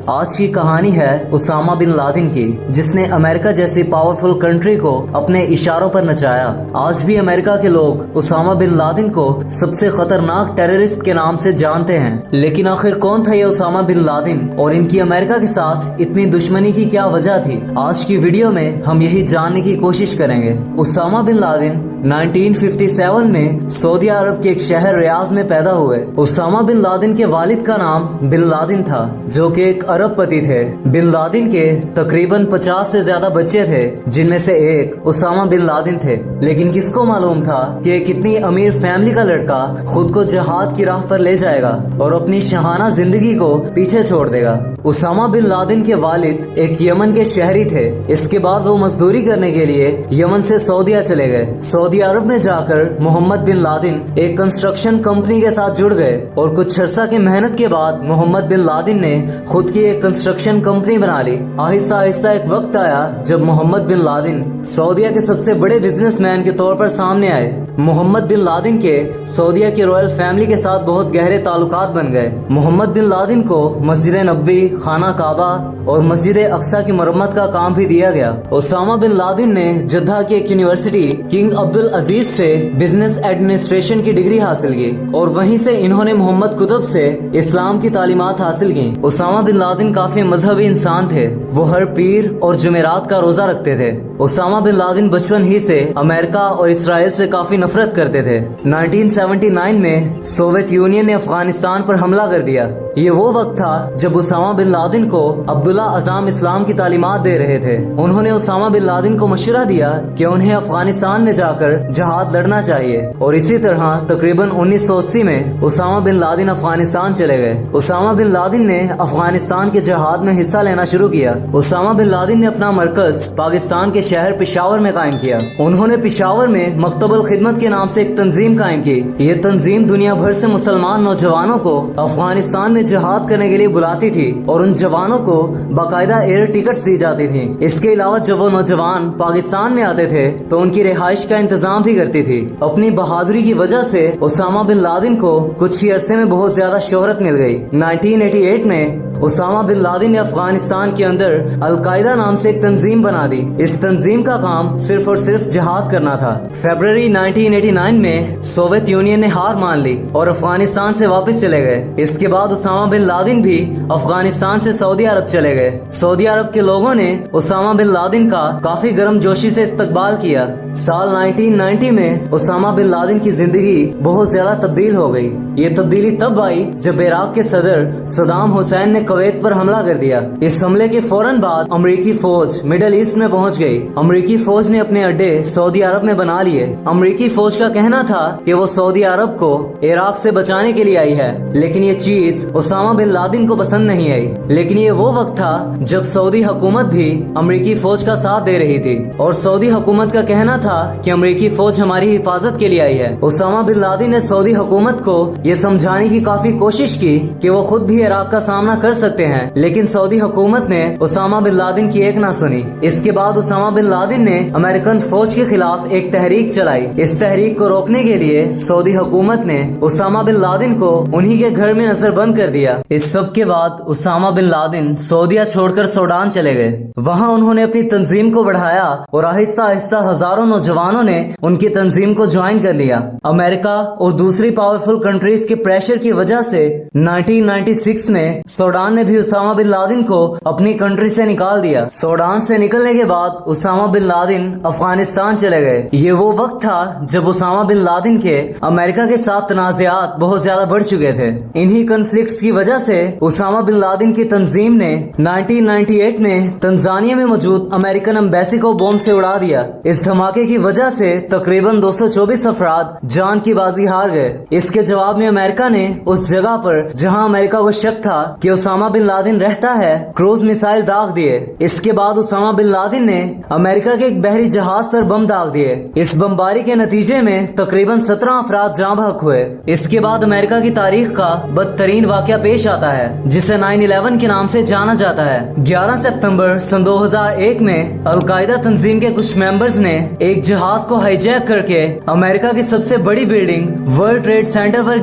آج کی کہانی ہے اسامہ بن لادن کی، جس نے امریکہ جیسی پاورفل کنٹری کو اپنے اشاروں پر نچایا۔ آج بھی امریکہ کے لوگ اسامہ بن لادن کو سب سے خطرناک ٹیررسٹ کے نام سے جانتے ہیں، لیکن آخر کون تھا یہ اسامہ بن لادن اور ان کی امریکہ کے ساتھ اتنی دشمنی کی کیا وجہ تھی؟ آج کی ویڈیو میں ہم یہی جاننے کی کوشش کریں گے۔ اسامہ بن لادن 1957 میں سعودی عرب کے ایک شہر ریاض میں پیدا ہوئے۔ اسامہ بن لادن کے والد کا نام بن لادن تھا، جو کہ ایک عرب پتی تھے۔ بن لادن کے تقریباً 50 سے زیادہ بچے تھے، جن میں سے ایک اسامہ بن لادن تھے۔ لیکن کس کو معلوم تھا کہ ایک اتنی امیر فیملی کا لڑکا خود کو جہاد کی راہ پر لے جائے گا اور اپنی شاہانہ زندگی کو پیچھے چھوڑ دے گا۔ اسامہ بن لادن کے والد ایک یمن کے شہری تھے۔ اس کے بعد وہ مزدوری کرنے کے لیے یمن سے سعودیہ چلے گئے۔ سعودی عرب میں جا کر محمد بن لادن ایک کنسٹرکشن کمپنی کے ساتھ جڑ گئے اور کچھ عرصہ کی محنت کے بعد محمد بن لادن نے خود کی ایک کنسٹرکشن کمپنی بنا لی۔ آہستہ آہستہ ایک وقت آیا جب محمد بن لادن سعودیہ کے سب سے بڑے بزنس مین کے طور پر سامنے آئے۔ محمد بن لادن کے سعودیہ کی رائل فیملی کے ساتھ بہت گہرے تعلقات بن گئے۔ محمد بن لادن کو مسجد نبوی، خانہ کعبہ اور مسجد اقصی کی مرمت کا کام بھی دیا گیا۔ اسامہ بن لادن نے جدہ کی ایک یونیورسٹی کنگ عبدالعزیز سے بزنس ایڈمنسٹریشن کی ڈگری حاصل کی اور وہیں سے انہوں نے محمد قطب سے اسلام کی تعلیمات حاصل کی۔ اسامہ بن لادن کافی مذہبی انسان تھے۔ وہ ہر پیر اور جمعرات کا روزہ رکھتے تھے۔ اسامہ بن لادن بچپن ہی سے امریکہ اور اسرائیل سے کافی نفرت کرتے تھے۔ 1979 میں سوویت یونین نے افغانستان پر حملہ کر دیا۔ یہ وہ وقت تھا جب اسامہ بن لادن کو عبداللہ اعظم اسلام کی تعلیمات دے رہے تھے۔ انہوں نے اسامہ بن لادن کو مشورہ دیا کہ انہیں افغانستان میں جا کر جہاد لڑنا چاہیے، اور اسی طرح تقریباً 1980 میں اسامہ بن لادن افغانستان چلے گئے۔ اسامہ بن لادن نے افغانستان کے جہاد میں حصہ لینا شروع کیا۔ اسامہ بن لادن نے اپنا مرکز پاکستان کے شہر پشاور میں قائم کیا۔ انہوں نے پشاور میں مکتب الخدمت کے نام سے ایک تنظیم قائم کی۔ یہ تنظیم دنیا بھر سے مسلمان نوجوانوں کو افغانستان میں جہاد کرنے کے لیے بلاتی تھی اور ان جوانوں کو باقاعدہ ایئر ٹکٹس دی جاتی تھی۔ اس کے علاوہ جب وہ نوجوان پاکستان میں آتے تھے تو ان کی رہائش کا انتظام بھی کرتی تھی۔ اپنی بہادری کی وجہ سے اسامہ بن لادن کو کچھ ہی عرصے میں بہت زیادہ شہرت مل گئی۔ 1988 میں اسامہ بن لادن نے افغانستان کے اندر القاعدہ نام سے ایک تنظیم بنا دی۔ اس تنظیم کا کام صرف اور صرف جہاد کرنا تھا۔ فروری 1989 میں سوویت یونین نے ہار مان لی اور افغانستان سے واپس چلے گئے۔ اس کے بعد اسامہ بن لادن بھی افغانستان سے سعودی عرب چلے گئے۔ سعودی عرب کے لوگوں نے اسامہ بن لادن کا کافی گرم جوشی سے استقبال کیا۔ سال 1990 میں اسامہ بن لادن کی زندگی بہت زیادہ تبدیل ہو گئی۔ یہ تبدیلی تب آئی جب عراق کے صدر صدام حسین نے کویت پر حملہ کر دیا۔ اس حملے کے فوراً بعد امریکی فوج مڈل ایسٹ میں پہنچ گئی۔ امریکی فوج نے اپنے اڈے سعودی عرب میں بنا لیے۔ امریکی فوج کا کہنا تھا کہ وہ سعودی عرب کو عراق سے بچانے کے لیے آئی ہے، لیکن یہ چیز اسامہ بن لادن کو پسند نہیں آئی۔ لیکن یہ وہ وقت تھا جب سعودی حکومت بھی امریکی فوج کا ساتھ دے رہی تھی اور سعودی حکومت کا کہنا تھا کہ امریکی فوج ہماری حفاظت کے لیے آئی ہے۔ اسامہ بن لادن نے سعودی حکومت کو یہ سمجھانے کی کافی کوشش کی کہ وہ خود بھی عراق کا سامنا کر سکتے ہیں، لیکن سعودی حکومت نے اسامہ بن لادن کی ایک نہ سنی۔ اس کے بعد اسامہ بن لادن نے امریکن فوج کے خلاف ایک تحریک چلائی۔ اس تحریک کو روکنے کے لیے سعودی حکومت نے اسامہ بن لادن کو انہی کے گھر میں نظر بند کر دیا۔ اس سب کے بعد اسامہ بن لادن سعودیہ چھوڑ کر سوڈان چلے گئے۔ وہاں انہوں نے اپنی تنظیم کو بڑھایا اور آہستہ آہستہ ہزاروں نوجوانوں نے ان کی تنظیم کو جوائن کر لیا۔ امریکہ اور دوسری پاورفل کنٹریز کے پریشر کی وجہ سے 1996 میں سوڈان نے بھی اسامہ بن لادن کو اپنی کنٹری سے نکال دیا۔ سوڈان سے نکلنے کے بعد اسامہ بن لادن افغانستان چلے گئے۔ یہ وہ وقت تھا جب اسامہ بن لادن کے امریکہ کے ساتھ تنازعات بہت زیادہ بڑھ چکے تھے۔ انہی کنفلکٹس کی وجہ سے اسامہ بن لادن کی تنظیم نے 1998 میں تنزانیہ میں موجود امریکن ایمبیسی کو بوم سے اڑا دیا۔ اس دھماکے کی وجہ سے تقریباً 224 افراد جان کی بازی ہار گئے۔ اس کے جواب میں امریکہ نے اس جگہ پر جہاں امریکہ کو شک تھا کہ اسامہ بن لادن رہتا ہے کروز میسائل داغ دیے۔ اس کے بعد اسامہ بن لادن نے امریکہ کے ایک بحری جہاز پر بم داغ دیے۔ اس بمباری کے نتیجے میں تقریباً 17 افراد جاں بحق ہوئے۔ اس کے بعد امریکہ کی تاریخ کا بدترین واقعہ پیش آتا ہے جسے 9/11 کے نام سے جانا جاتا ہے۔ 11 ستمبر سن 2001 میں القاعدہ تنظیم کے کچھ ممبرز نے ایک جہاز کو ہائی جیک کر کے امریکہ کی سب سے بڑی بلڈنگ ورلڈ ٹریڈ سینٹر پر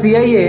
CIA